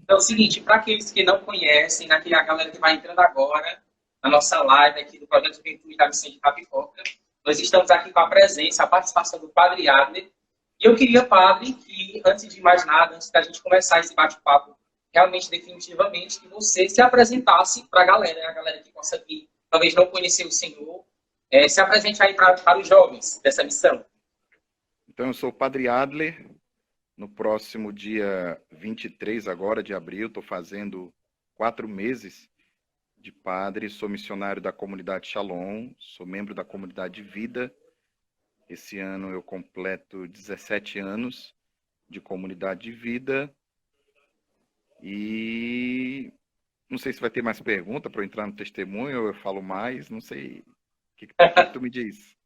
Então é o seguinte, para aqueles que não conhecem, a galera que vai entrando agora na nossa live aqui do Projeto Juventude da Missão de Capipoca, nós estamos aqui com a presença, a participação do Padre Adler. E eu queria, Padre, que antes de mais nada, antes da gente começar esse bate-papo realmente definitivamente, que você se apresentasse para a galera que possa aqui, talvez não conhecer o Senhor, se apresente aí para os jovens dessa missão. Então, eu sou o Padre Adler. No próximo dia 23 agora de abril, estou fazendo 4 meses de padre. Sou missionário da comunidade Shalom, sou membro da comunidade Vida. Esse ano eu completo 17 anos de comunidade de vida. E não sei se vai ter mais pergunta para eu entrar no testemunho ou eu falo mais, não sei. O que tu me diz?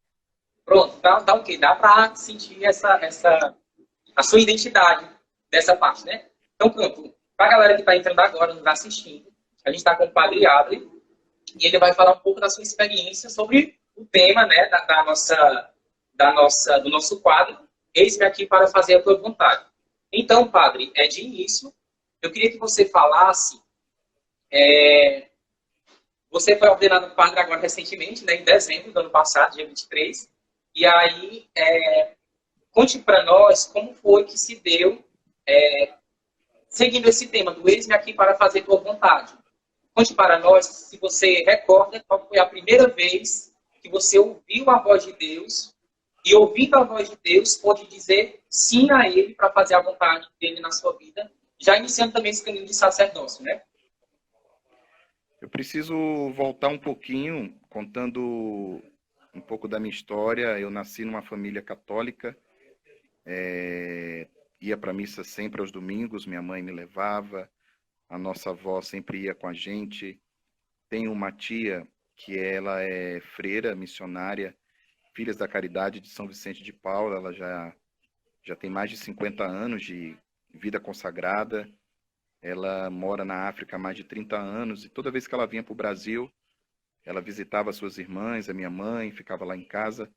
Pronto, tá ok. Dá para sentir a sua identidade dessa parte, né? Então, pronto. Para a galera que está entrando agora, nos assistindo, a gente está com o Padre Adler e ele vai falar um pouco da sua experiência sobre o tema, né, do nosso quadro, Eis-me aqui para fazer a tua vontade. Então, Padre, de início, eu queria que você falasse, você foi ordenado padre agora recentemente, né, em dezembro do ano passado, dia 23, e aí conte para nós como foi que se deu, seguindo esse tema do eis-me aqui para fazer tua vontade. Conte para nós se você recorda qual foi a primeira vez que você ouviu a voz de Deus e, ouvindo a voz de Deus, pôde dizer sim a Ele para fazer a vontade dele na sua vida, já iniciando também esse caminho de sacerdócio, né? Eu preciso voltar um pouquinho, contando um pouco da minha história. Eu nasci numa família católica, ia para a missa sempre aos domingos, minha mãe me levava, a nossa avó sempre ia com a gente. Tenho uma tia que ela é freira, missionária, Filhas da Caridade de São Vicente de Paula. Ela já tem mais de 50 anos de vida consagrada. Ela mora na África há mais de 30 anos e toda vez que ela vinha para o Brasil, ela visitava suas irmãs, a minha mãe, ficava lá em casa.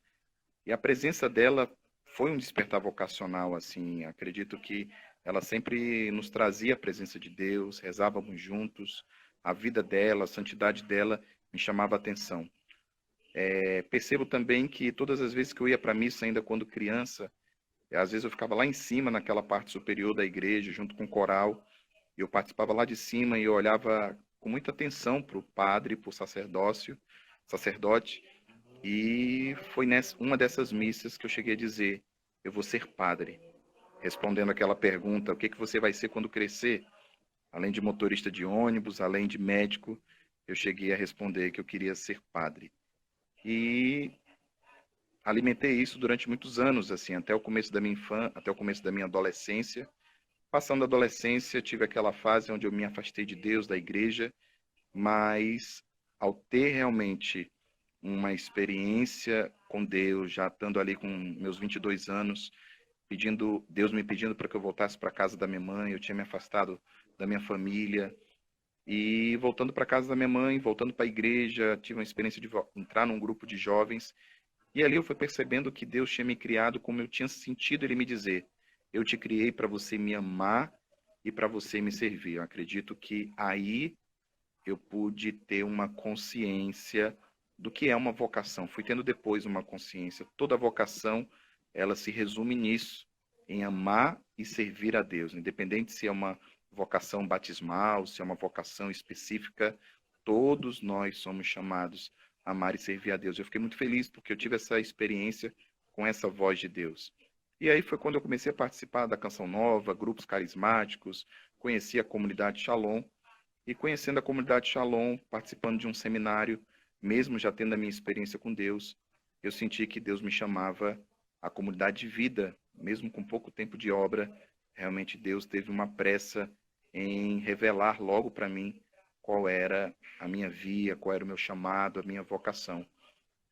E a presença dela foi um despertar vocacional, assim. Acredito que ela sempre nos trazia a presença de Deus, rezávamos juntos. A vida dela, a santidade dela me chamava a atenção. Percebo também que todas as vezes que eu ia para a missa, ainda quando criança, às vezes eu ficava lá em cima, naquela parte superior da igreja, junto com o coral, e eu participava lá de cima e eu olhava com muita atenção para o padre, para o sacerdote, e foi uma dessas missas que eu cheguei a dizer: eu vou ser padre. Respondendo aquela pergunta: o que você vai ser quando crescer? Além de motorista de ônibus, além de médico, eu cheguei a responder que eu queria ser padre. E alimentei isso durante muitos anos, assim, até o começo da minha infância, até o começo da minha adolescência. Passando a adolescência, tive aquela fase onde eu me afastei de Deus, da igreja, mas ao ter realmente uma experiência com Deus, já estando ali com meus 22 anos, Deus me pedindo para que eu voltasse para a casa da minha mãe. Eu tinha me afastado da minha família e voltando para a casa da minha mãe, voltando para a igreja, tive uma experiência de entrar num grupo de jovens e ali eu fui percebendo que Deus tinha me criado como eu tinha sentido Ele me dizer: eu te criei para você me amar e para você me servir. Eu acredito que aí eu pude ter uma consciência do que é uma vocação. Fui tendo depois uma consciência. Toda vocação, ela se resume nisso, em amar e servir a Deus. Independente se é uma vocação batismal, se é uma vocação específica, todos nós somos chamados a amar e servir a Deus. Eu fiquei muito feliz porque eu tive essa experiência com essa voz de Deus. E aí foi quando eu comecei a participar da Canção Nova, grupos carismáticos, conheci a comunidade Shalom, e conhecendo a comunidade Shalom, participando de um seminário, mesmo já tendo a minha experiência com Deus, eu senti que Deus me chamava à comunidade de vida, mesmo com pouco tempo de obra. Realmente Deus teve uma pressa em revelar logo para mim qual era a minha via, qual era o meu chamado, a minha vocação.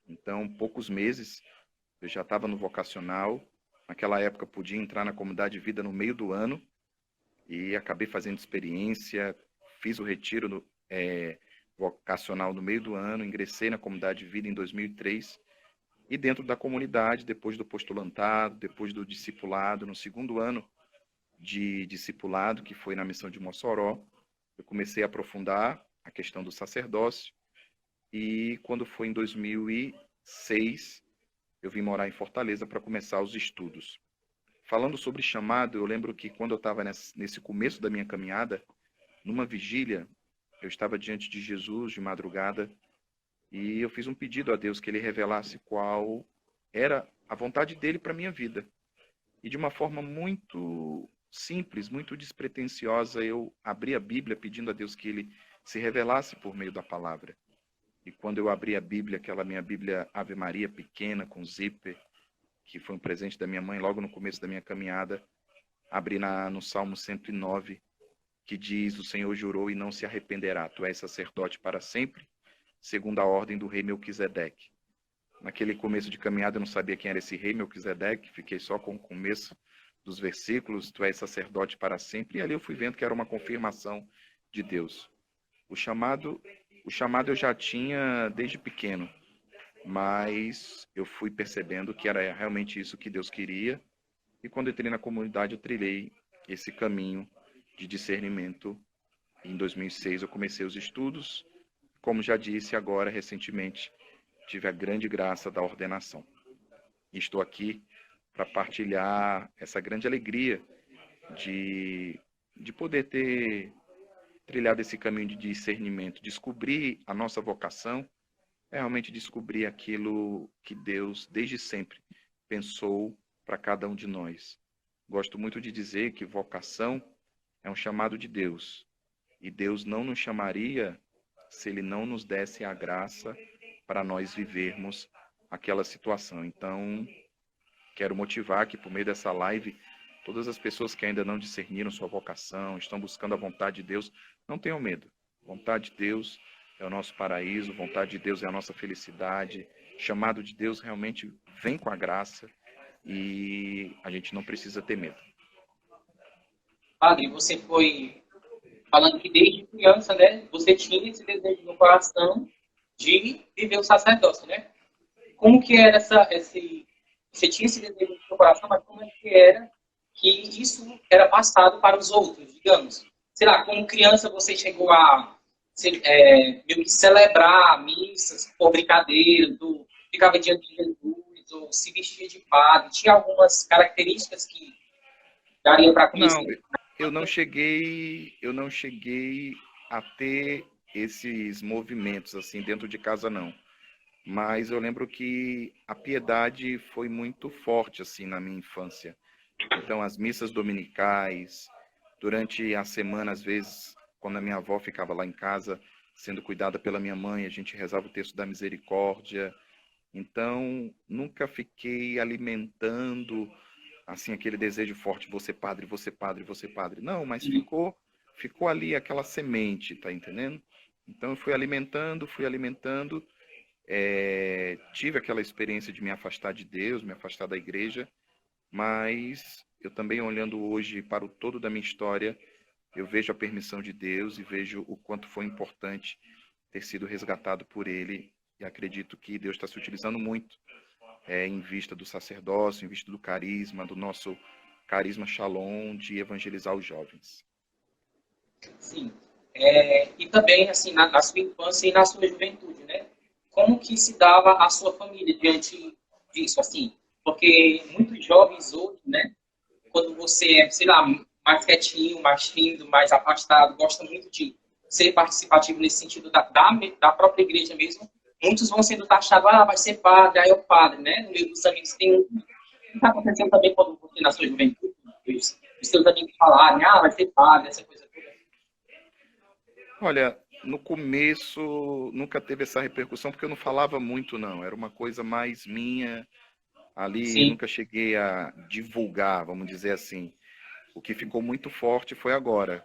Então, poucos meses, eu já estava no vocacional. Naquela época, podia entrar na comunidade de vida no meio do ano e acabei fazendo experiência. Fiz o retiro vocacional no meio do ano, ingressei na comunidade de vida em 2003 e dentro da comunidade, depois do postulantado, depois do discipulado, no segundo ano, de discipulado, que foi na missão de Mossoró. Eu comecei a aprofundar a questão do sacerdócio e quando foi em 2006, eu vim morar em Fortaleza para começar os estudos. Falando sobre chamado, eu lembro que quando eu estava nesse começo da minha caminhada, numa vigília, eu estava diante de Jesus de madrugada e eu fiz um pedido a Deus que Ele revelasse qual era a vontade dEle para a minha vida. E de uma forma muito simples, muito despretensiosa, eu abri a Bíblia pedindo a Deus que Ele se revelasse por meio da palavra. E quando eu abri a Bíblia, aquela minha Bíblia Ave Maria pequena, com zíper, que foi um presente da minha mãe logo no começo da minha caminhada, abri no Salmo 109, que diz: o Senhor jurou e não se arrependerá, tu és sacerdote para sempre, segundo a ordem do rei Melquisedeque. Naquele começo de caminhada eu não sabia quem era esse rei Melquisedeque, fiquei só com o começo dos versículos, tu és sacerdote para sempre, e ali eu fui vendo que era uma confirmação de Deus. O chamado eu já tinha desde pequeno, mas eu fui percebendo que era realmente isso que Deus queria, e quando entrei na comunidade eu trilhei esse caminho de discernimento. Em 2006 eu comecei os estudos, como já disse agora recentemente, tive a grande graça da ordenação. E estou aqui para partilhar essa grande alegria de poder ter trilhado esse caminho de discernimento. Descobrir a nossa vocação é realmente descobrir aquilo que Deus, desde sempre, pensou para cada um de nós. Gosto muito de dizer que vocação é um chamado de Deus. E Deus não nos chamaria se Ele não nos desse a graça para nós vivermos aquela situação. Então, quero motivar que por meio dessa live, todas as pessoas que ainda não discerniram sua vocação, estão buscando a vontade de Deus, não tenham medo. Vontade de Deus é o nosso paraíso, vontade de Deus é a nossa felicidade. Chamado de Deus realmente vem com a graça e a gente não precisa ter medo. Padre, você foi falando que desde criança, né, você tinha esse desejo no coração de viver o sacerdócio, né? Como que era você tinha esse desejo no seu coração, mas como é que era que isso era passado para os outros, digamos? Sei lá, como criança você chegou a meio que celebrar missas por brincadeira, ficava diante de Jesus, ou se vestia de padre, tinha algumas características que daria para conhecer? Não, eu não cheguei a ter esses movimentos assim dentro de casa, não. Mas eu lembro que a piedade foi muito forte assim na minha infância. Então, as missas dominicais, durante a semana, às vezes, quando a minha avó ficava lá em casa, sendo cuidada pela minha mãe, a gente rezava o texto da misericórdia. Então, nunca fiquei alimentando assim aquele desejo forte, vou ser padre, vou ser padre, vou ser padre. Não, mas ficou ali aquela semente, tá entendendo? Então, eu fui alimentando, tive aquela experiência de me afastar de Deus, me afastar da igreja, mas eu também, olhando hoje para o todo da minha história, eu vejo a permissão de Deus e vejo o quanto foi importante ter sido resgatado por Ele, e acredito que Deus está se utilizando muito em vista do sacerdócio, em vista do carisma, do nosso carisma Shalom, de evangelizar os jovens. Sim. E também, assim, na sua infância e na sua juventude, né? Como que se dava a sua família diante disso, assim? Porque muitos jovens hoje, né? Quando você é, sei lá, mais quietinho, mais tímido, mais afastado, gosta muito de ser participativo nesse sentido da própria igreja mesmo, muitos vão sendo taxados, vai ser padre, aí é o padre, né? No meio dos amigos tem um... O que está acontecendo também quando você, na sua juventude, os seus amigos falarem, vai ser padre, essa coisa toda? Olha, no começo nunca teve essa repercussão, porque eu não falava muito, não. Era uma coisa mais minha, ali Sim. nunca cheguei a divulgar, vamos dizer assim. O que ficou muito forte foi agora,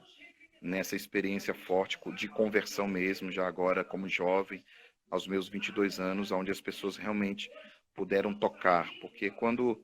nessa experiência forte de conversão mesmo, já agora como jovem, aos meus 22 anos, onde as pessoas realmente puderam tocar. Porque quando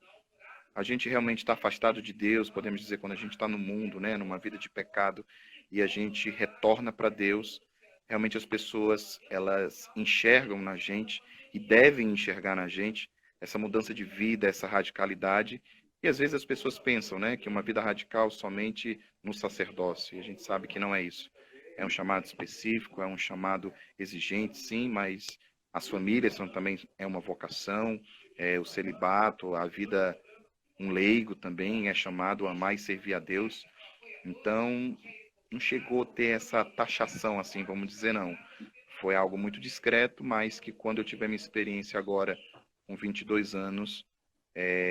a gente realmente está afastado de Deus, podemos dizer, quando a gente está no mundo, né, numa vida de pecado, e a gente retorna para Deus, realmente as pessoas, elas enxergam na gente, e devem enxergar na gente, essa mudança de vida, essa radicalidade, E às vezes as pessoas pensam, né, que uma vida radical somente no sacerdócio, e a gente sabe que não é isso. É um chamado específico, é um chamado exigente, sim, mas as famílias são também é uma vocação, o celibato, a vida, um leigo também é chamado a amar e servir a Deus. Então, não chegou a ter essa taxação, assim, vamos dizer, não. Foi algo muito discreto, mas que quando eu tive a minha experiência agora, com 22 anos,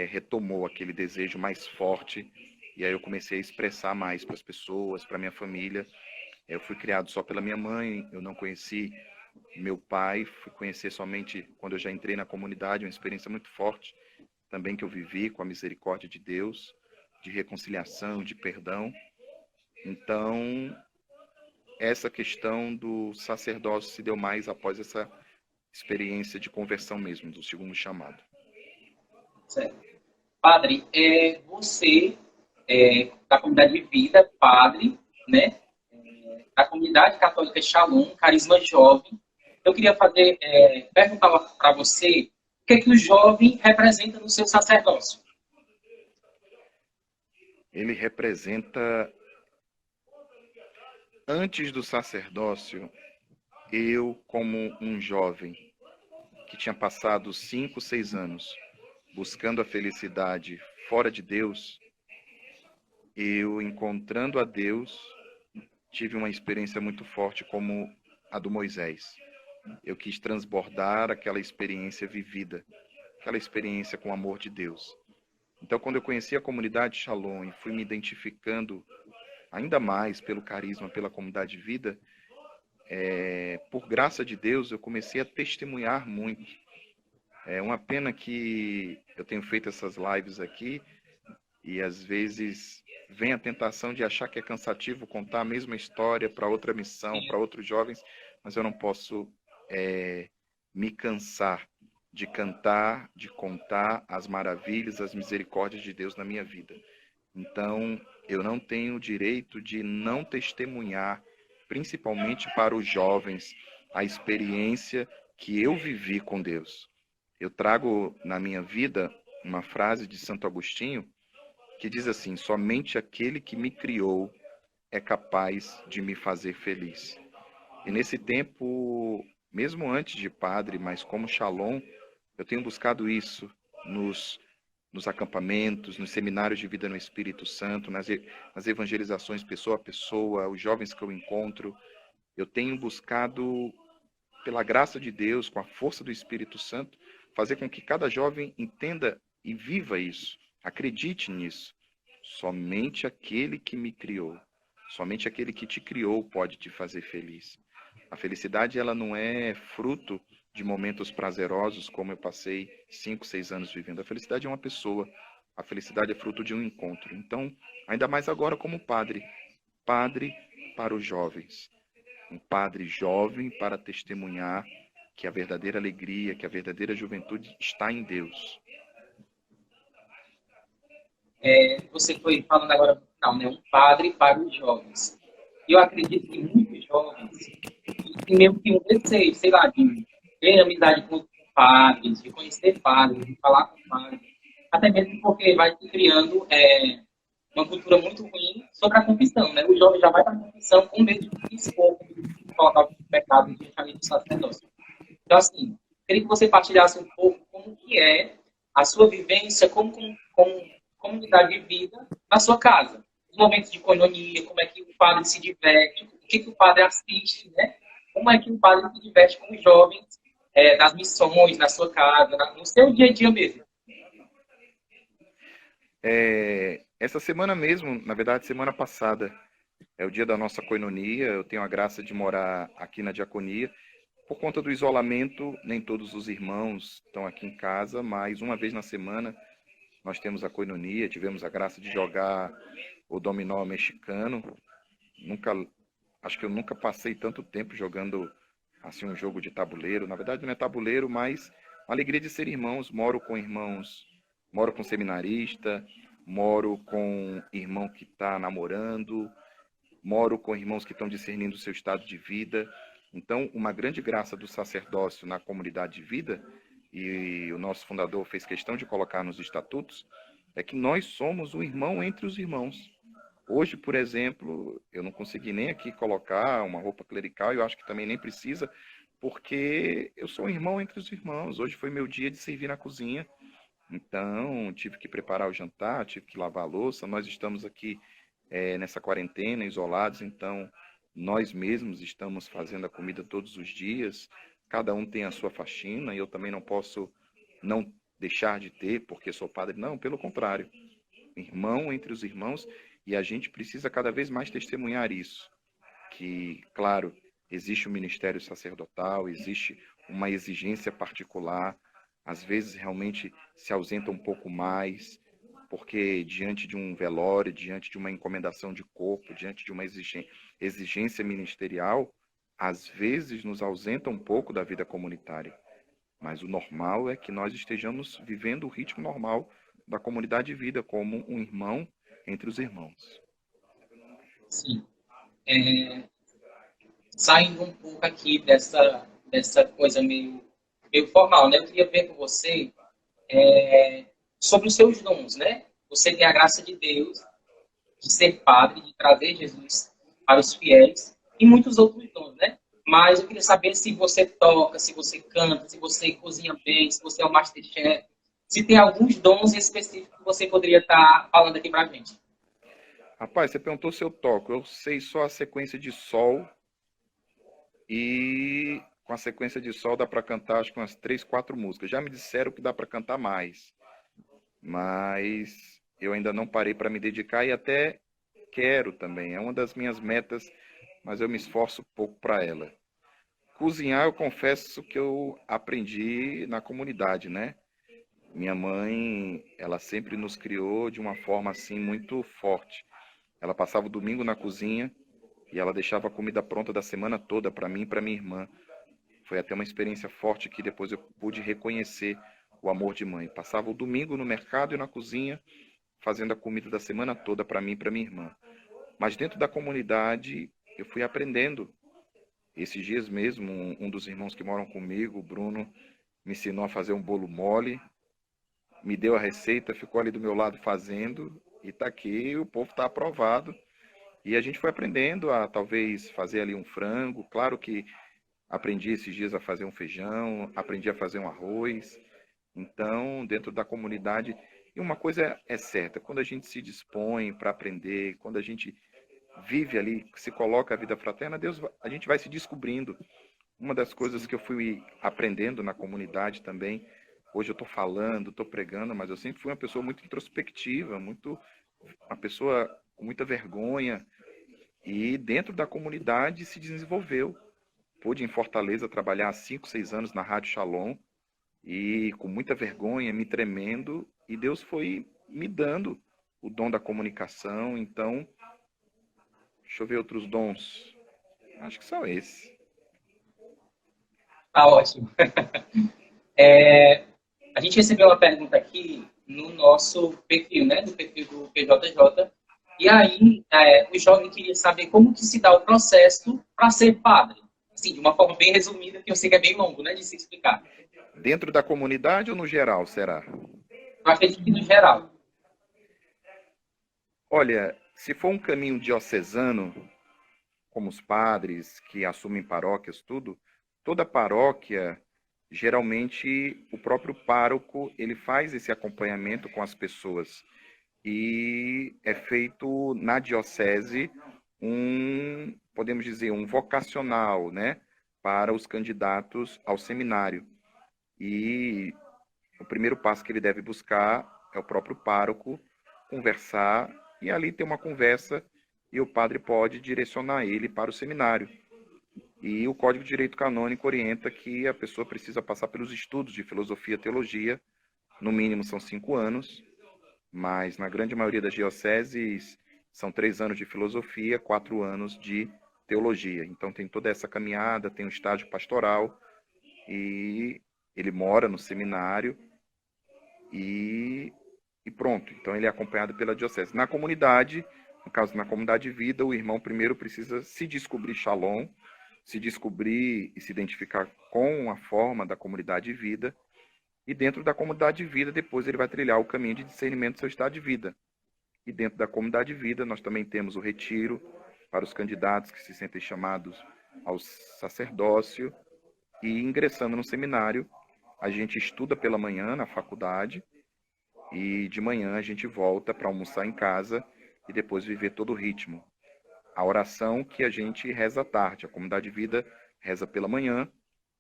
retomou aquele desejo mais forte, e aí eu comecei a expressar mais para as pessoas, para minha família. Eu fui criado só pela minha mãe, eu não conheci meu pai, fui conhecer somente quando eu já entrei na comunidade, uma experiência muito forte também que eu vivi com a misericórdia de Deus, de reconciliação, de perdão. Então, essa questão do sacerdócio se deu mais após essa experiência de conversão mesmo, do segundo chamado. Certo. Padre, você da comunidade de vida, padre, né? Da comunidade católica Shalom, Carisma Jovem. Eu queria perguntar para você o que é que o jovem representa no seu sacerdócio. Ele representa, antes do sacerdócio, eu como um jovem que tinha passado 5, 6 anos buscando a felicidade fora de Deus, eu encontrando a Deus, tive uma experiência muito forte como a do Moisés. Eu quis transbordar aquela experiência vivida, aquela experiência com o amor de Deus. Então, quando eu conheci a comunidade Shalom e fui me identificando ainda mais pelo carisma, pela comunidade de vida, por graça de Deus, eu comecei a testemunhar muito. É uma pena que eu tenho feito essas lives aqui e às vezes vem a tentação de achar que é cansativo contar a mesma história para outra missão, para outros jovens, mas eu não posso me cansar de cantar, de contar as maravilhas, as misericórdias de Deus na minha vida. Então, eu não tenho o direito de não testemunhar, principalmente para os jovens, a experiência que eu vivi com Deus. Eu trago na minha vida uma frase de Santo Agostinho que diz assim: somente aquele que me criou é capaz de me fazer feliz. E nesse tempo, mesmo antes de padre, mas como Shalom, eu tenho buscado isso nos acampamentos, nos seminários de vida no Espírito Santo, nas evangelizações pessoa a pessoa, os jovens que eu encontro. Eu tenho buscado, pela graça de Deus, com a força do Espírito Santo, fazer com que cada jovem entenda e viva isso, acredite nisso. Somente aquele que me criou, somente aquele que te criou pode te fazer feliz. A felicidade, ela não é fruto de momentos prazerosos, como eu passei 5, 6 anos vivendo. A felicidade é uma pessoa. A felicidade é fruto de um encontro. Então, ainda mais agora como padre. Padre para os jovens. Um padre jovem para testemunhar que a verdadeira alegria, que a verdadeira juventude está em Deus. Você foi falando agora no final, né? Um padre para os jovens. Eu acredito que muitos jovens têm mesmo que um receio, sei lá, de ter amizade com padres, de conhecer padres, de falar com padres. Até mesmo porque vai se criando uma cultura muito ruim sobre a confissão, né? O jovem já vai para a confissão com medo de expor, de colocar o pecado diretamente do sacerdócio. Então, assim, queria que você partilhasse um pouco como que é a sua vivência como comunidade de vida na sua casa. Os momentos de coinonia, como é que o padre se diverte, o que o padre assiste, né? Como é que o padre se diverte com os jovens das missões, na sua casa, no seu dia a dia mesmo. Essa semana mesmo, na verdade, semana passada, é o dia da nossa coinonia. Eu tenho a graça de morar aqui na diaconia. Por conta do isolamento, nem todos os irmãos estão aqui em casa, mas uma vez na semana nós temos a coinonia. Tivemos a graça de jogar o dominó mexicano. Acho que eu nunca passei tanto tempo jogando assim um jogo de tabuleiro. Na verdade não é tabuleiro, mas a alegria de ser irmãos. Moro com irmãos, moro com seminarista, moro com irmão que está namorando, moro com irmãos que estão discernindo o seu estado de vida. Então, uma grande graça do sacerdócio na comunidade de vida, e o nosso fundador fez questão de colocar nos estatutos, é que nós somos o irmão entre os irmãos. Hoje, por exemplo, eu não consegui nem aqui colocar uma roupa clerical, e eu acho que também nem precisa, porque eu sou um irmão entre os irmãos. Hoje foi meu dia de servir na cozinha, então tive que preparar o jantar, tive que lavar a louça. Nós estamos aqui nessa quarentena, isolados, então nós mesmos estamos fazendo a comida todos os dias, cada um tem a sua faxina, e eu também não posso não deixar de ter, porque sou padre. Não, pelo contrário, irmão entre os irmãos, e a gente precisa cada vez mais testemunhar isso, que, claro, existe o ministério sacerdotal, existe uma exigência particular, às vezes realmente se ausenta um pouco mais, porque diante de um velório, diante de uma encomendação de corpo, diante de uma exigência ministerial, às vezes nos ausenta um pouco da vida comunitária. Mas o normal é que nós estejamos vivendo o ritmo normal da comunidade de vida, como um irmão entre os irmãos. Sim. Saindo um pouco aqui dessa coisa meio formal, né? Eu queria ver com você sobre os seus dons, né? Você tem a graça de Deus de ser padre, de trazer Jesus para os fiéis e muitos outros dons, né? Mas eu queria saber se você toca, se você canta, se você cozinha bem, se você é um masterchef, se tem alguns dons específicos que você poderia estar falando aqui para a gente. Rapaz, você perguntou se eu toco. Eu sei só a sequência de sol, e com a sequência de sol dá para cantar acho que umas 3, 4 músicas. Já me disseram que dá para cantar mais, mas eu ainda não parei para me dedicar, e até quero também. É uma das minhas metas, mas eu me esforço pouco para ela. Cozinhar, eu confesso que eu aprendi na comunidade, né? Minha mãe, ela sempre nos criou de uma forma assim muito forte. Ela passava o domingo na cozinha e ela deixava a comida pronta da semana toda para mim e para minha irmã. Foi até uma experiência forte que depois eu pude reconhecer o amor de mãe. Passava o domingo no mercado e na cozinha, fazendo a comida da semana toda para mim e para minha irmã. Mas dentro da comunidade, eu fui aprendendo. Esses dias mesmo, um dos irmãos que moram comigo, o Bruno, me ensinou a fazer um bolo mole, me deu a receita, ficou ali do meu lado fazendo, e está aqui, o povo está aprovado. E a gente foi aprendendo a talvez fazer ali um frango. Claro que aprendi esses dias a fazer um feijão, aprendi a fazer um arroz. Então, dentro da comunidade, e uma coisa é certa, quando a gente se dispõe para aprender, quando a gente vive ali, se coloca a vida fraterna, a gente vai se descobrindo. Uma das coisas que eu fui aprendendo na comunidade também, hoje eu estou falando, estou pregando, mas eu sempre fui uma pessoa muito introspectiva, uma pessoa com muita vergonha, e dentro da comunidade se desenvolveu. Pude em Fortaleza trabalhar há 5, 6 anos na Rádio Shalom, e com muita vergonha, me tremendo, e Deus foi me dando o dom da comunicação. Então, deixa eu ver outros dons. Acho que são esses. Tá ótimo. A gente recebeu uma pergunta aqui no nosso perfil, né? Do perfil do PJJ. E aí, o jovem queria saber como que se dá o processo para ser padre. Assim, de uma forma bem resumida, que eu sei que é bem longo, né? De se explicar. Dentro da comunidade ou no geral, será? Eu acredito que no geral. Olha, se for um caminho diocesano, como os padres que assumem paróquias, tudo, toda paróquia, geralmente o próprio pároco, ele faz esse acompanhamento com as pessoas. E é feito na diocese podemos dizer, um vocacional, né, para os candidatos ao seminário. E o primeiro passo que ele deve buscar é o próprio pároco, conversar, e ali ter uma conversa, e o padre pode direcionar ele para o seminário. E o Código de Direito Canônico orienta que a pessoa precisa passar pelos estudos de filosofia e teologia, no mínimo são 5 anos, mas na grande maioria das dioceses são 3 anos de filosofia, 4 anos de teologia. Então tem toda essa caminhada, tem um estágio pastoral, e ele mora no seminário, e pronto. Então ele é acompanhado pela diocese. Na comunidade, no caso na comunidade de vida, o irmão primeiro precisa se descobrir Shalom, se descobrir e se identificar com a forma da comunidade de vida, E dentro da comunidade de vida, depois ele vai trilhar o caminho de discernimento do seu estado de vida. E dentro da comunidade de vida, nós também temos o retiro para os candidatos que se sentem chamados ao sacerdócio. E ingressando no seminário, a gente estuda pela manhã na faculdade e de manhã a gente volta para almoçar em casa e depois viver todo o ritmo. A oração que a gente reza à tarde, a comunidade de vida reza pela manhã,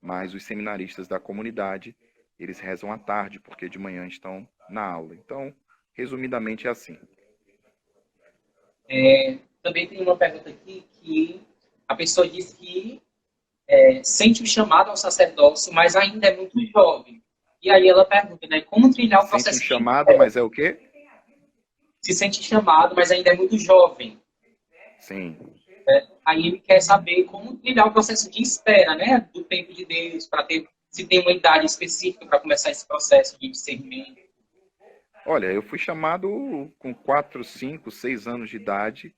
mas os seminaristas da comunidade, eles rezam à tarde, porque de manhã estão na aula. Então, resumidamente é assim. Também tem uma pergunta aqui que a pessoa diz que sente o chamado ao sacerdócio, mas ainda é muito jovem. E aí ela pergunta, né, como trilhar o processo Sente um chamado, mas é o quê? Se sente chamado, mas ainda é muito jovem. Sim. Aí ele quer saber como trilhar o processo de espera, né, do tempo de Deus, para ter, se tem uma idade específica para começar esse processo de discernimento. Olha, eu fui chamado com 4, 5, 6 anos de idade,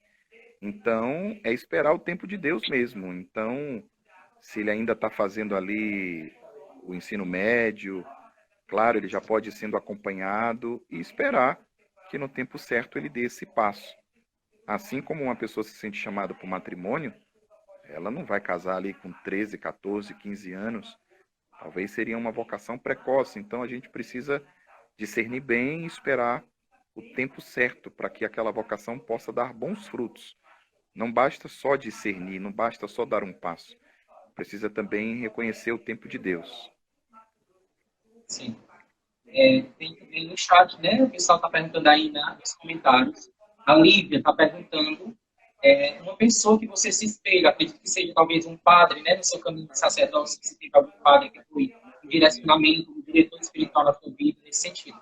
então é esperar o tempo de Deus mesmo. Então, se ele ainda está fazendo ali o ensino médio, claro, ele já pode ir sendo acompanhado e esperar que no tempo certo ele dê esse passo. Assim como uma pessoa se sente chamada para o matrimônio, ela não vai casar ali com 13, 14, 15 anos. Talvez seria uma vocação precoce. Então a gente precisa discernir bem e esperar o tempo certo para que aquela vocação possa dar bons frutos. Não basta só discernir, não basta só dar um passo. Precisa também reconhecer o tempo de Deus. Sim. Tem também no chat, né? O pessoal está perguntando aí nos comentários. A Lívia está perguntando uma pessoa que você se espelha, acredito que seja talvez um padre, né? No seu caminho de sacerdócio, se teve algum padre que foi um direcionamento, um diretor espiritual na sua vida, nesse sentido.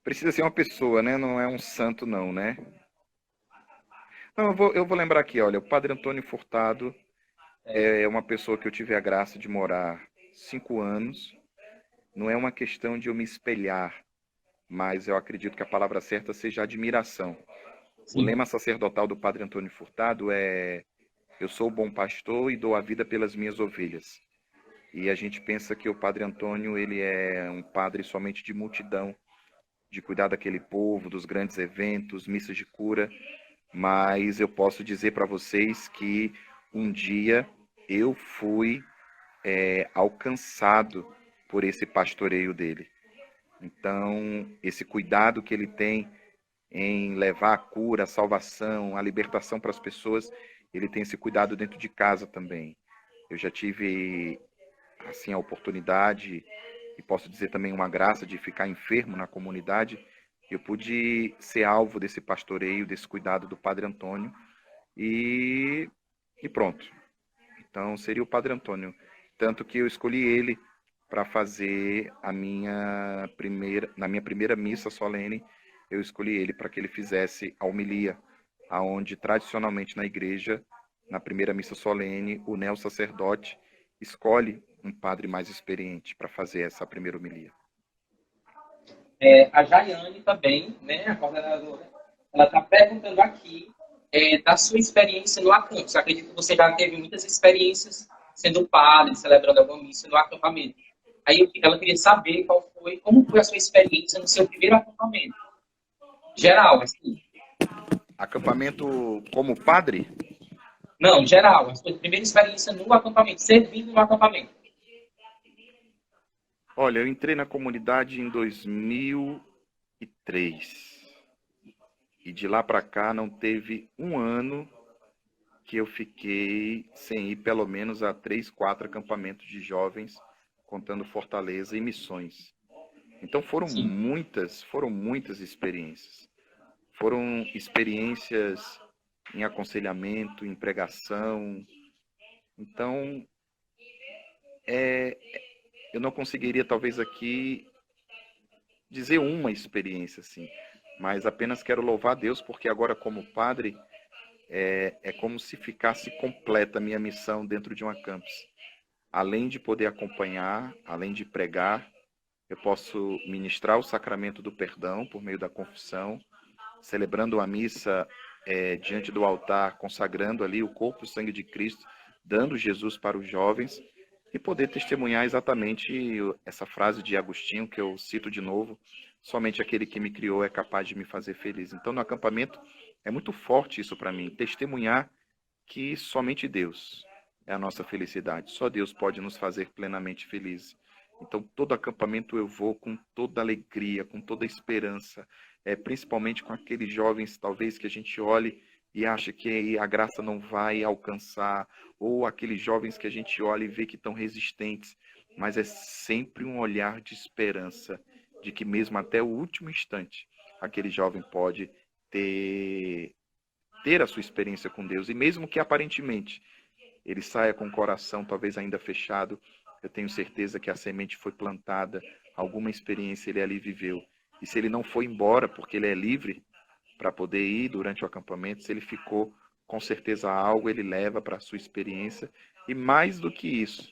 Precisa ser uma pessoa, né? Não é um santo, não, né? Não, eu vou lembrar aqui, olha, o Padre Antônio Furtado é uma pessoa que eu tive a graça de morar 5 anos. Não é uma questão de eu me espelhar, mas eu acredito que a palavra certa seja admiração. Sim. O lema sacerdotal do Padre Antônio Furtado é: eu sou o bom pastor e dou a vida pelas minhas ovelhas. E a gente pensa que o Padre Antônio ele é um padre somente de multidão, de cuidar daquele povo, dos grandes eventos, missas de cura, mas eu posso dizer para vocês que um dia eu fui alcançado por esse pastoreio dele. Então, esse cuidado que ele tem em levar a cura, a salvação, a libertação para as pessoas, ele tem esse cuidado dentro de casa também. Eu já tive assim a oportunidade e posso dizer também uma graça de ficar enfermo na comunidade. Eu pude ser alvo desse pastoreio, desse cuidado do Padre Antônio e pronto. Então seria o Padre Antônio, tanto que eu escolhi ele para fazer na minha primeira missa solene. Eu escolhi ele para que ele fizesse a homilia, aonde tradicionalmente na igreja, na primeira missa solene, o neo-sacerdote escolhe um padre mais experiente para fazer essa primeira homilia. A Jaiane também, né, a coordenadora, ela está perguntando aqui da sua experiência no acampamento. Eu acredito que você já teve muitas experiências sendo padre, celebrando alguma missa no acampamento. Aí ela queria saber como foi a sua experiência no seu primeiro acampamento. Geral, assim. Acampamento como padre? Não, geral. A sua primeira experiência no acampamento, servindo no acampamento. Olha, eu entrei na comunidade em 2003. E de lá para cá não teve um ano que eu fiquei sem ir pelo menos a 3, 4 acampamentos de jovens, contando Fortaleza e Missões. Então foram muitas experiências. Foram experiências em aconselhamento, em pregação. Então, eu não conseguiria talvez aqui dizer uma experiência assim, mas apenas quero louvar a Deus porque agora como padre é como se ficasse completa a minha missão dentro de uma campus. Além de poder acompanhar, além de pregar, eu posso ministrar o sacramento do perdão por meio da confissão, celebrando a missa diante do altar, consagrando ali o corpo e o sangue de Cristo, dando Jesus para os jovens e poder testemunhar exatamente essa frase de Agostinho, que eu cito de novo: somente aquele que me criou é capaz de me fazer feliz. Então, no acampamento, é muito forte isso para mim, testemunhar que somente Deus é a nossa felicidade. Só Deus pode nos fazer plenamente felizes. Então, todo acampamento eu vou com toda alegria, com toda esperança, principalmente com aqueles jovens, talvez, que a gente olhe e acha que a graça não vai alcançar, ou aqueles jovens que a gente olha e vê que estão resistentes, mas é sempre um olhar de esperança, de que mesmo até o último instante, aquele jovem pode ter a sua experiência com Deus, e mesmo que aparentemente ele saia com o coração talvez ainda fechado, eu tenho certeza que a semente foi plantada, alguma experiência ele ali viveu. E se ele não foi embora, porque ele é livre para poder ir durante o acampamento, se ele ficou, com certeza algo ele leva para a sua experiência. E mais do que isso,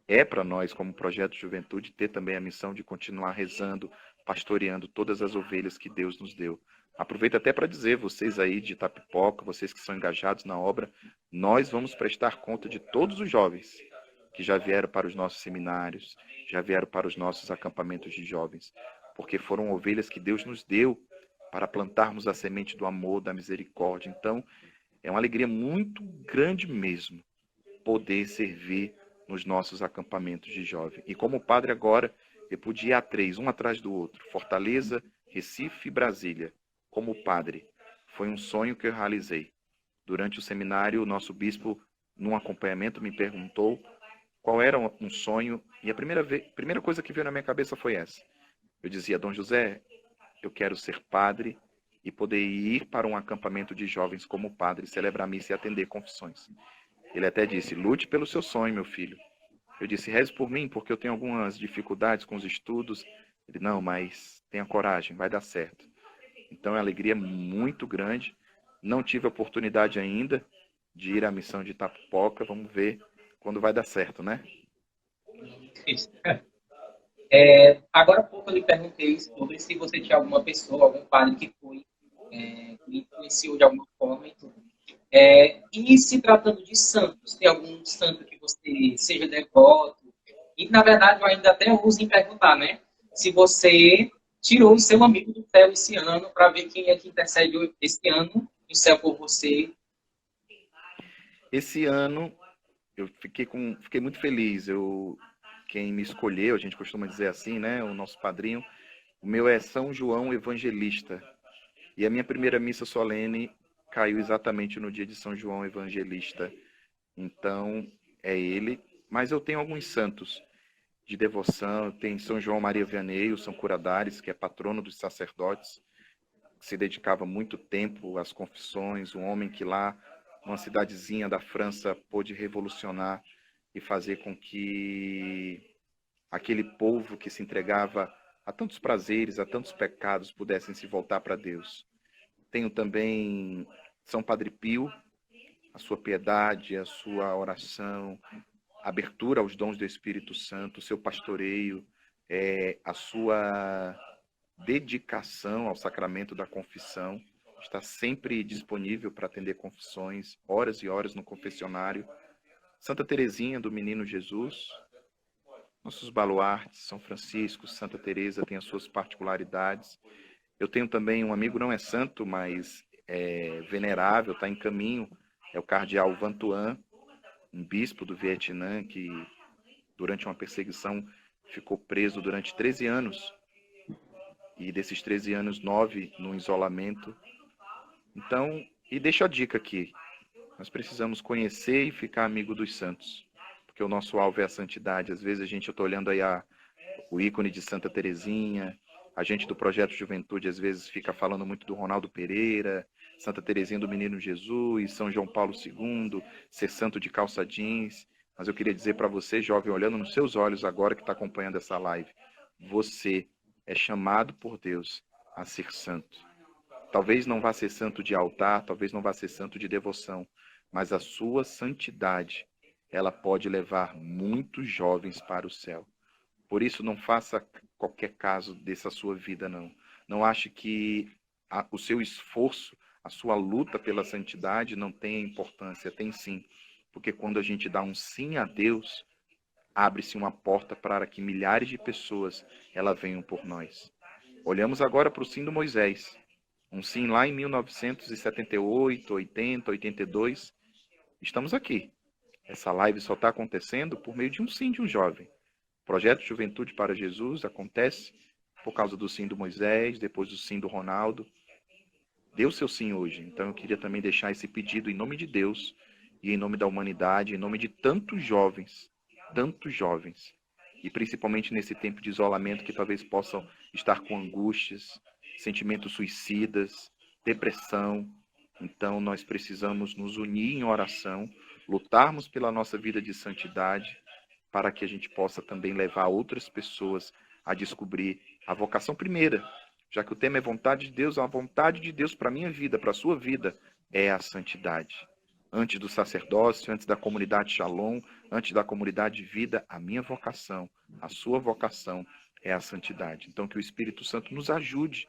é para nós, como Projeto Juventude, ter também a missão de continuar rezando, pastoreando todas as ovelhas que Deus nos deu. Aproveito até para dizer, vocês aí de Itapipoca, vocês que são engajados na obra, nós vamos prestar conta de todos os jovens que já vieram para os nossos seminários, já vieram para os nossos acampamentos de jovens, porque foram ovelhas que Deus nos deu para plantarmos a semente do amor, da misericórdia. Então, é uma alegria muito grande mesmo poder servir nos nossos acampamentos de jovem. E como padre agora, eu pude ir a 3, um atrás do outro: Fortaleza, Recife e Brasília, como padre. Foi um sonho que eu realizei. Durante o seminário, o nosso bispo, num acompanhamento, me perguntou qual era um sonho, e a primeira coisa que veio na minha cabeça foi essa. Eu dizia: Dom José, eu quero ser padre e poder ir para um acampamento de jovens como padre, celebrar missa e atender confissões. Ele até disse: lute pelo seu sonho, meu filho. Eu disse: reze por mim, porque eu tenho algumas dificuldades com os estudos. Ele: não, mas tenha coragem, vai dar certo. Então é uma alegria muito grande. Não tive a oportunidade ainda de ir à missão de Itapipoca. Vamos ver quando vai dar certo, né? Agora há pouco eu lhe perguntei sobre se você tinha alguma pessoa, algum padre que foi, que lhe influenciou de alguma forma e tudo. E se tratando de santos, tem algum santo que você seja devoto? E, na verdade, eu ainda até uso em perguntar, né? Se você tirou o seu amigo do céu esse ano, para ver quem é que intercede esse ano no céu por você. Esse ano eu fiquei muito feliz. Quem me escolheu, a gente costuma dizer assim, né? O nosso padrinho, o meu é São João Evangelista. E a minha primeira missa solene caiu exatamente no dia de São João Evangelista. Então, é ele. Mas eu tenho alguns santos de devoção. Tem São João Maria Vianney, o São Curadares, que é patrono dos sacerdotes, que se dedicava muito tempo às confissões, um homem que lá, numa cidadezinha da França, pôde revolucionar e fazer com que aquele povo que se entregava a tantos prazeres, a tantos pecados, pudessem se voltar para Deus. Tenho também São Padre Pio, a sua piedade, a sua oração, a abertura aos dons do Espírito Santo, o seu pastoreio, a sua dedicação ao sacramento da confissão. Está sempre disponível para atender confissões, horas e horas no confessionário. Santa Teresinha do Menino Jesus, nossos baluartes, São Francisco, Santa Teresa têm as suas particularidades. Eu tenho também um amigo, não é santo, mas é venerável, está em caminho, é o cardeal Vantuan, um bispo do Vietnã que, durante uma perseguição, ficou preso durante 13 anos. E desses 13 anos, 9 no isolamento. Então, e deixo a dica aqui, nós precisamos conhecer e ficar amigo dos santos, porque o nosso alvo é a santidade. Às vezes eu estou olhando aí o ícone de Santa Teresinha, a gente do Projeto Juventude às vezes fica falando muito do Ronaldo Pereira, Santa Teresinha do Menino Jesus, São João Paulo II, ser santo de calça jeans. Mas eu queria dizer para você, jovem, olhando nos seus olhos agora que está acompanhando essa live, você é chamado por Deus a ser santo. Talvez não vá ser santo de altar, talvez não vá ser santo de devoção, mas a sua santidade, ela pode levar muitos jovens para o céu. Por isso, não faça qualquer caso dessa sua vida, não. Não ache que o seu esforço, a sua luta pela santidade não tem importância, tem sim. Porque quando a gente dá um sim a Deus, abre-se uma porta para que milhares de pessoas elas venham por nós. Olhamos agora para o sim do Moisés. Um sim lá em 1978, 80, 82. Estamos aqui. Essa live só está acontecendo por meio de um sim de um jovem. O projeto Juventude para Jesus acontece por causa do sim do Moisés, depois do sim do Ronaldo. Deu seu sim hoje. Então eu queria também deixar esse pedido em nome de Deus e em nome da humanidade, em nome de tantos jovens, e principalmente nesse tempo de isolamento que talvez possam estar com angústias, sentimentos suicidas, depressão. Então nós precisamos nos unir em oração, lutarmos pela nossa vida de santidade, para que a gente possa também levar outras pessoas a descobrir a vocação primeira, já que o tema é vontade de Deus, a vontade de Deus para a minha vida, para a sua vida, é a santidade. Antes do sacerdócio, antes da comunidade Shalom, antes da comunidade de vida, a minha vocação, a sua vocação é a santidade. Então que o Espírito Santo nos ajude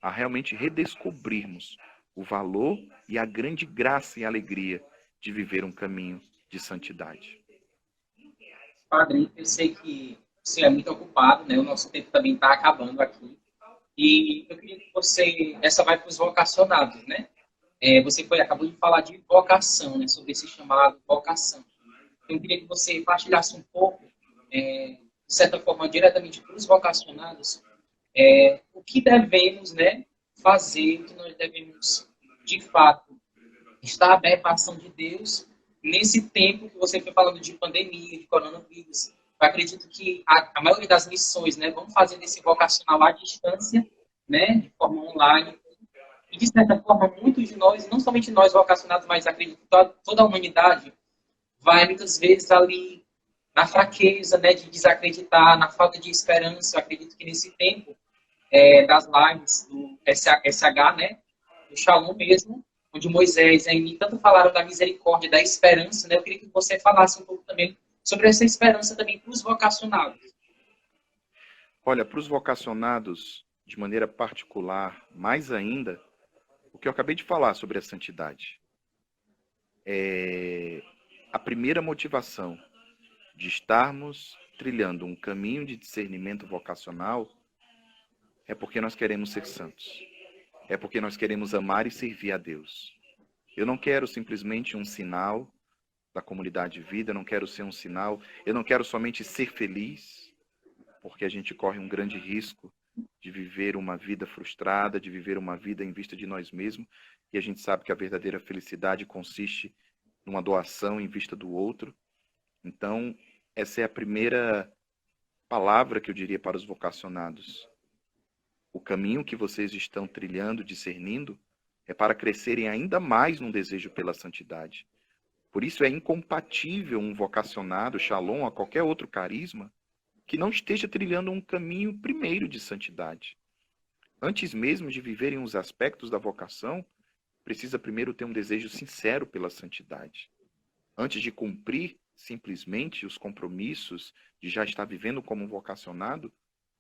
a realmente redescobrirmos o valor e a grande graça e alegria de viver um caminho de santidade. Padre, eu sei que você é muito ocupado, né? O nosso tempo também está acabando aqui. E eu queria que você... Essa vai para os vocacionados, né? Acabou de falar de vocação, né? Sobre esse chamado vocação. Eu queria que você partilhasse um pouco, de certa forma, diretamente para os vocacionados, o que devemos, né, fazer, o que nós devemos, de fato, estar aberto à ação de Deus nesse tempo que você foi falando de pandemia, de coronavírus. Eu acredito que a maioria das missões, né, vão fazer esse vocacional à distância, né, de forma online. E, de certa forma, muitos de nós, não somente nós vocacionados, mas acredito que toda a humanidade vai, muitas vezes, ali na fraqueza, né, de desacreditar, na falta de esperança. Eu acredito que nesse tempo das lives do SH, né, do Shalom mesmo, onde Moisés e Aimee tanto falaram da misericórdia, da esperança, né, eu queria que você falasse um pouco também sobre essa esperança também para os vocacionados. Olha, para os vocacionados, de maneira particular, mais ainda, o que eu acabei de falar sobre a santidade. A primeira motivação de estarmos trilhando um caminho de discernimento vocacional é porque nós queremos ser santos. É porque nós queremos amar e servir a Deus. Eu não quero simplesmente um sinal da comunidade de vida, eu não quero ser um sinal, eu não quero somente ser feliz, porque a gente corre um grande risco de viver uma vida frustrada, de viver uma vida em vista de nós mesmos, e a gente sabe que a verdadeira felicidade consiste numa doação em vista do outro. Então, essa é a primeira palavra que eu diria para os vocacionados. O caminho que vocês estão trilhando, discernindo, é para crescerem ainda mais num desejo pela santidade. Por isso é incompatível um vocacionado, Shalom, a qualquer outro carisma, que não esteja trilhando um caminho primeiro de santidade. Antes mesmo de viverem os aspectos da vocação, precisa primeiro ter um desejo sincero pela santidade. Antes de cumprir simplesmente os compromissos de já estar vivendo como um vocacionado,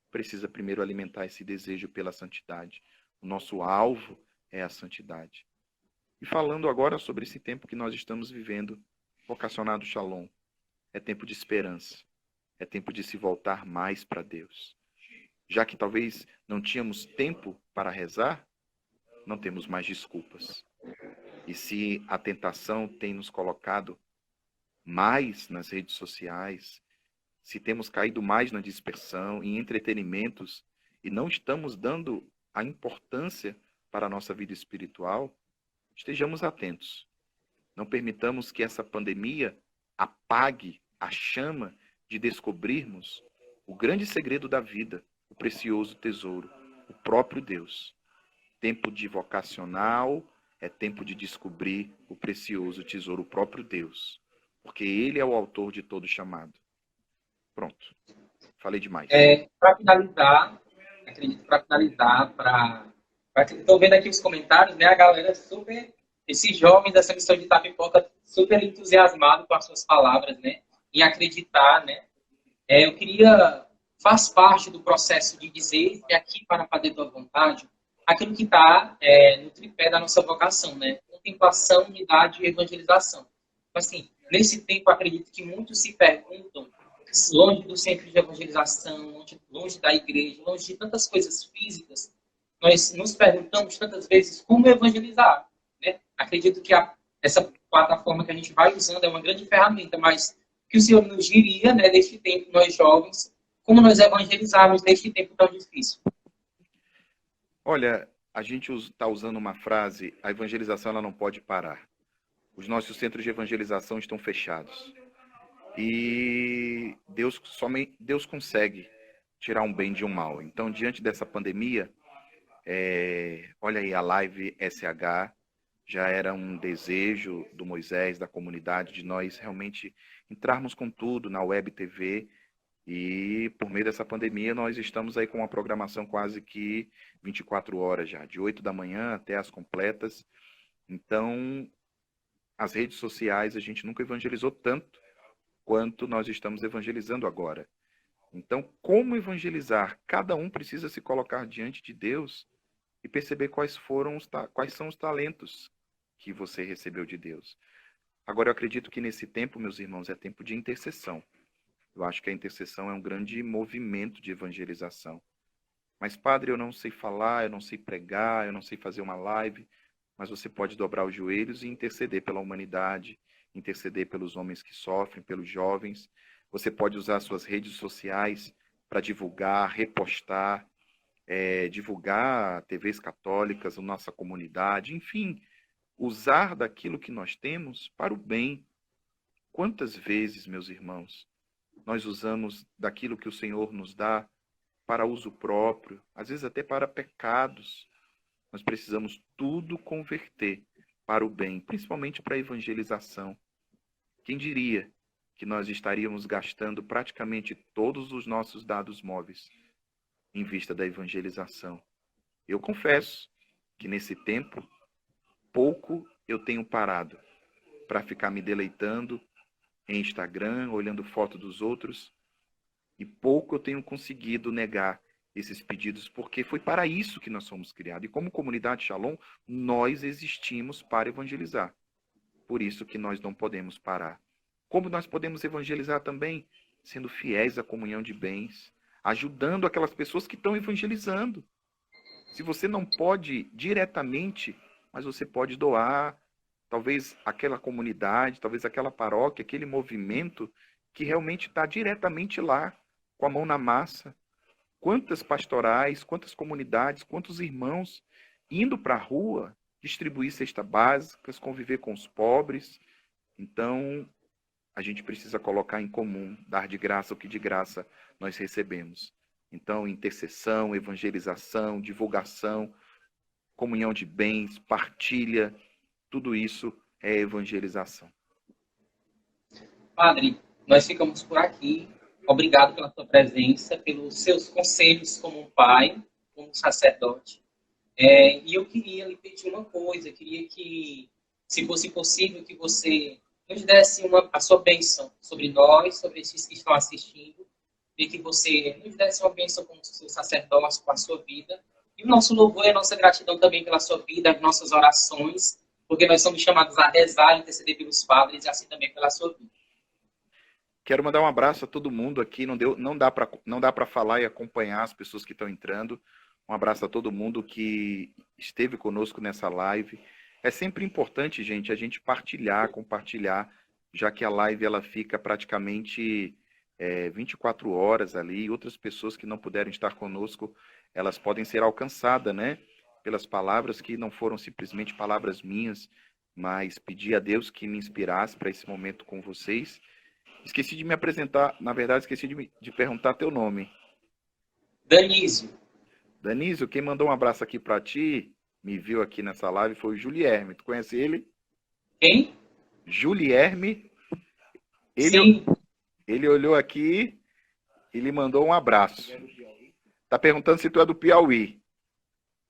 precisa primeiro alimentar esse desejo pela santidade. O nosso alvo é a santidade. E falando agora sobre esse tempo que nós estamos vivendo, vocacionado Shalom, é tempo de esperança, é tempo de se voltar mais para Deus. Já que talvez não tínhamos tempo para rezar, não temos mais desculpas. E se a tentação tem nos colocado mais nas redes sociais, se temos caído mais na dispersão, em entretenimentos, e não estamos dando a importância para a nossa vida espiritual, estejamos atentos. Não permitamos que essa pandemia apague a chama de descobrirmos o grande segredo da vida, o precioso tesouro, o próprio Deus. Tempo de vocacional é tempo de descobrir o precioso tesouro, o próprio Deus. Porque Ele é o autor de todo chamado. Pronto. Falei demais. Para finalizar, estou vendo aqui os comentários, né? A galera super, esses jovens dessa missão de Itapipoca, super entusiasmado com as suas palavras, né? Em acreditar, né? Faz parte do processo de dizer que aqui para fazer tua vontade, aquilo que está no tripé da nossa vocação, né? Contemplação, unidade e evangelização. Então, assim, nesse tempo, acredito que muitos se perguntam, longe do centro de evangelização, longe da igreja, longe de tantas coisas físicas, nós nos perguntamos tantas vezes como evangelizar, né? Acredito que essa plataforma que a gente vai usando é uma grande ferramenta, mas que o Senhor nos diria, né, neste tempo, nós jovens, como nós evangelizarmos neste tempo tão difícil. Olha, a gente está usando uma frase, a evangelização ela não pode parar. Os nossos centros de evangelização estão fechados. E Deus consegue tirar um bem de um mal. Então, diante dessa pandemia, olha aí, a live SH já era um desejo do Moisés, da comunidade, de nós realmente entrarmos com tudo na web TV. E por meio dessa pandemia, nós estamos aí com uma programação quase que 24 horas já, de 8 da manhã até as completas. Então, as redes sociais, a gente nunca evangelizou tanto quanto nós estamos evangelizando agora. Então, como evangelizar? Cada um precisa se colocar diante de Deus e perceber quais são os talentos que você recebeu de Deus. Agora, eu acredito que nesse tempo, meus irmãos, é tempo de intercessão. Eu acho que a intercessão é um grande movimento de evangelização. Mas, padre, eu não sei falar, eu não sei pregar, eu não sei fazer uma live, mas você pode dobrar os joelhos e interceder pela humanidade, interceder pelos homens que sofrem, pelos jovens. Você pode usar suas redes sociais para divulgar, repostar, divulgar TVs católicas, a nossa comunidade, enfim, usar daquilo que nós temos para o bem. Quantas vezes, meus irmãos, nós usamos daquilo que o Senhor nos dá para uso próprio, às vezes até para pecados. Nós precisamos tudo converter para o bem, principalmente para a evangelização. Quem diria que nós estaríamos gastando praticamente todos os nossos dados móveis em vista da evangelização? Eu confesso que nesse tempo, pouco eu tenho parado para ficar me deleitando em Instagram, olhando foto dos outros, e pouco eu tenho conseguido negar esses pedidos, porque foi para isso que nós somos criados. E como comunidade Shalom, nós existimos para evangelizar. Por isso que nós não podemos parar. Como nós podemos evangelizar também? Sendo fiéis à comunhão de bens, ajudando aquelas pessoas que estão evangelizando. Se você não pode diretamente, mas você pode doar, talvez aquela comunidade, talvez aquela paróquia, aquele movimento que realmente está diretamente lá, com a mão na massa. Quantas pastorais, quantas comunidades, quantos irmãos indo para a rua, distribuir cestas básicas, conviver com os pobres. Então, a gente precisa colocar em comum, dar de graça o que de graça nós recebemos. Então, intercessão, evangelização, divulgação, comunhão de bens, partilha, tudo isso é evangelização. Padre, nós ficamos por aqui. Obrigado pela sua presença, pelos seus conselhos como pai, como sacerdote. E eu queria lhe pedir uma coisa, queria que, se fosse possível, que você nos desse a sua bênção sobre nós, sobre esses que estão assistindo, e que você nos desse uma bênção com o seu sacerdócio, com a sua vida. E o nosso louvor e a nossa gratidão também pela sua vida, as nossas orações, porque nós somos chamados a rezar, interceder pelos padres e assim também pela sua vida. Quero mandar um abraço a todo mundo aqui. Não dá para falar e acompanhar as pessoas que estão entrando. Um abraço a todo mundo que esteve conosco nessa live. É sempre importante, gente, a gente compartilhar, já que a live ela fica praticamente 24 horas ali. E outras pessoas que não puderam estar conosco, elas podem ser alcançadas, né? Pelas palavras que não foram simplesmente palavras minhas, mas pedi a Deus que me inspirasse para esse momento com vocês. Esqueci de me apresentar, na verdade, esqueci de perguntar teu nome. Danísio. Danísio, quem mandou um abraço aqui para ti, me viu aqui nessa live, foi o Julierme. Tu conhece ele? Quem? Julierme. Sim. Ele olhou aqui e lhe mandou um abraço. Tá perguntando se tu é do Piauí.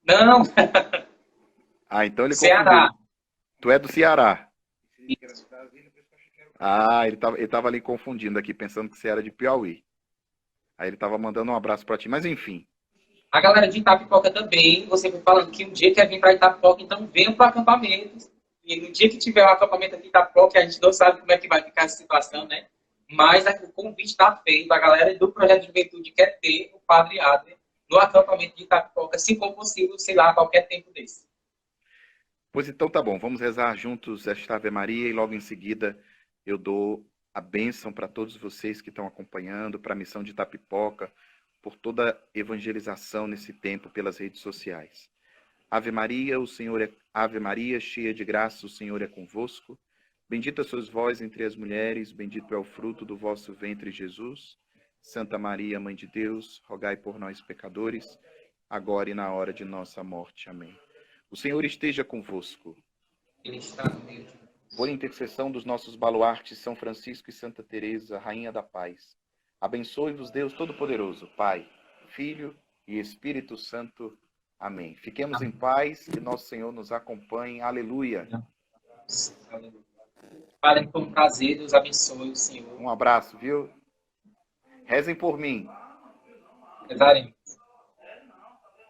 Não. Ah, então ele Ceará. confundiu. Tu é do Ceará. Isso. Ah, ele tava ali confundindo aqui, pensando que você era de Piauí. Aí ele tava mandando um abraço para ti. Mas enfim, A galera de Itapipoca também, você foi falando que um dia quer vir para Itapipoca, então venham para o acampamento. E no dia que tiver o acampamento aqui em Itapipoca, a gente não sabe como é que vai ficar essa situação, né? Mas o convite está feito, a galera do Projeto de Juventude quer ter o Padre Adler no acampamento de Itapipoca, se for possível, sei lá, a qualquer tempo desse. Pois então tá bom, vamos rezar juntos esta Ave Maria e logo em seguida eu dou a bênção para todos vocês que estão acompanhando, para a missão de Itapipoca, por toda a evangelização nesse tempo pelas redes sociais. Ave Maria, o Senhor é Ave Maria, cheia de graça, o Senhor é convosco. Bendita sois vós entre as mulheres, bendito é o fruto do vosso ventre, Jesus. Santa Maria, Mãe de Deus, rogai por nós pecadores, agora e na hora de nossa morte. Amém. O Senhor esteja convosco. Ele está no meio de Por intercessão dos nossos baluartes, São Francisco e Santa Teresa, Rainha da Paz, abençoe-vos Deus Todo-Poderoso, Pai, Filho e Espírito Santo. Amém. Fiquemos em paz, que nosso Senhor nos acompanhe. Aleluia. Deus. Padre, foi um prazer, Deus abençoe o Senhor. Um abraço, viu? Rezem por mim. Rezaremos.